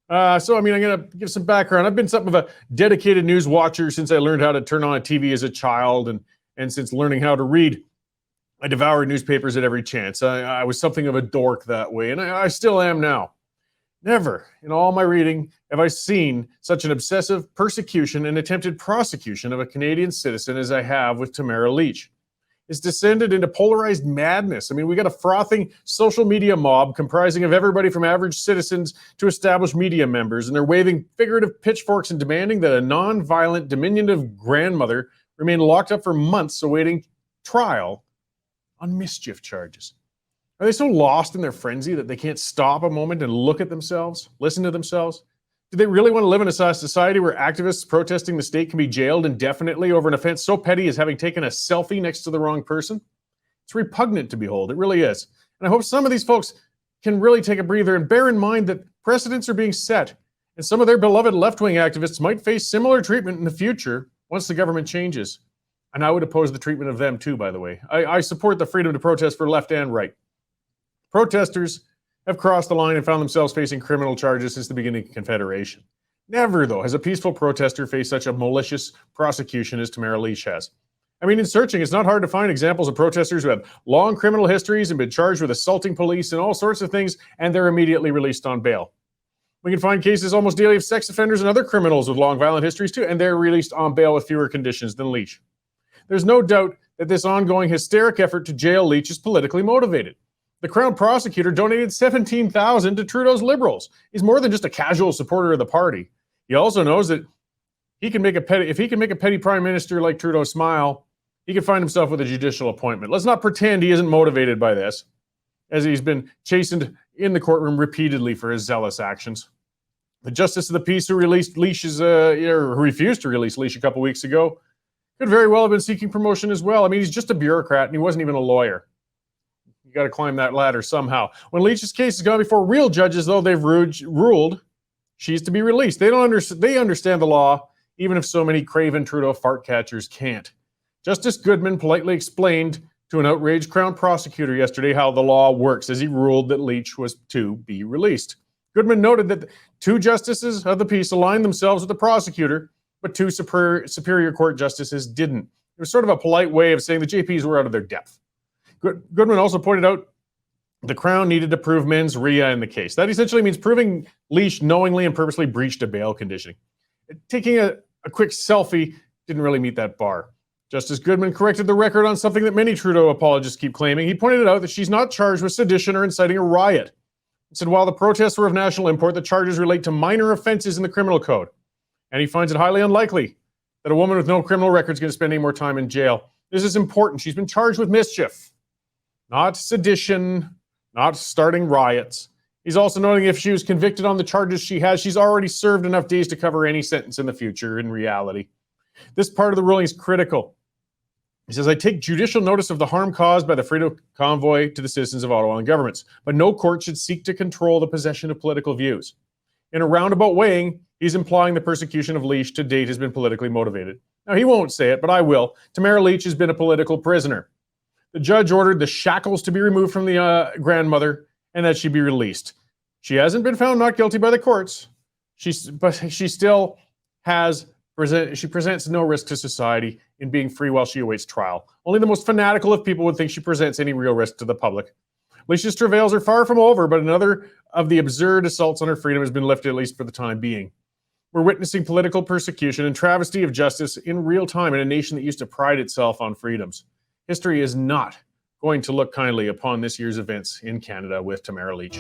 So, I mean, I'm going to give some background. I've been something of a dedicated news watcher since I learned how to turn on a TV as a child, and since learning how to read, I devoured newspapers at every chance. I was something of a dork that way, and I still am now. Never in all my reading have I seen such an obsessive persecution and attempted prosecution of a Canadian citizen as I have with Tamara Lich. It's descended into polarized madness. I mean, we got a frothing social media mob comprising of everybody from average citizens to established media members, and they're waving figurative pitchforks and demanding that a non-violent, diminutive grandmother remain locked up for months awaiting trial on mischief charges. Are they so lost in their frenzy that they can't stop a moment and look at themselves, listen to themselves? Do they really want to live in a society where activists protesting the state can be jailed indefinitely over an offense so petty as having taken a selfie next to the wrong person? It's repugnant to behold. It really is. And I hope some of these folks can really take a breather and bear in mind that precedents are being set, and some of their beloved left-wing activists might face similar treatment in the future once the government changes. And I would oppose the treatment of them too, by the way. I support the freedom to protest for left and right. Protesters have crossed the line and found themselves facing criminal charges since the beginning of Confederation. Never, though, has a peaceful protester faced such a malicious prosecution as Tamara Lich has. I mean, in searching, it's not hard to find examples of protesters who have long criminal histories and been charged with assaulting police and all sorts of things, and they're immediately released on bail. We can find cases almost daily of sex offenders and other criminals with long violent histories too, and they're released on bail with fewer conditions than Lich. There's no doubt that this ongoing hysteric effort to jail Lich is politically motivated. The Crown prosecutor donated $17,000 to Trudeau's Liberals. He's more than just a casual supporter of the party. He also knows that if he can make a petty prime minister like Trudeau smile, he can find himself with a judicial appointment. Let's not pretend he isn't motivated by this, as he's been chastened in the courtroom repeatedly for his zealous actions. The Justice of the Peace who released Lich's, or refused to release Lich a couple weeks ago, could very well have been seeking promotion as well. I mean, he's just a bureaucrat and he wasn't even a lawyer. You got to climb that ladder somehow. When Lich's case has gone before real judges, though, they've ruled she's to be released. They understand the law, even if so many craven Trudeau fart catchers can't. Justice Goodman politely explained to an outraged Crown prosecutor yesterday how the law works as he ruled that Lich was to be released. Goodman noted that two justices of the peace aligned themselves with the prosecutor, but two superior court justices didn't. It was sort of a polite way of saying the JPs were out of their depth. Goodman also pointed out the Crown needed to prove mens rea in the case. That essentially means proving Lich knowingly and purposely breached a bail conditioning. Taking a quick selfie didn't really meet that bar. Justice Goodman corrected the record on something that many Trudeau apologists keep claiming. He pointed out that she's not charged with sedition or inciting a riot. He said while the protests were of national import, the charges relate to minor offenses in the criminal code. And he finds it highly unlikely that a woman with no criminal record is going to spend any more time in jail. This is important. She's been charged with mischief, not sedition, not starting riots. He's also noting if she was convicted on the charges she has, she's already served enough days to cover any sentence in the future in reality. This part of the ruling is critical. He says, I take judicial notice of the harm caused by the Freedom Convoy to the citizens of Ottawa and governments, but no court should seek to control the possession of political views. In a roundabout weighing, he's implying the persecution of Lich to date has been politically motivated. Now, he won't say it, but I will. Tamara Lich has been a political prisoner. The judge ordered the shackles to be removed from the grandmother and that she be released. She hasn't been found not guilty by the courts, but she still she presents no risk to society in being free while she awaits trial. Only the most fanatical of people would think she presents any real risk to the public. Lich's travails are far from over, but another of the absurd assaults on her freedom has been lifted, at least for the time being. We're witnessing political persecution and travesty of justice in real time in a nation that used to pride itself on freedoms. History is not going to look kindly upon this year's events in Canada with Tamara Lich.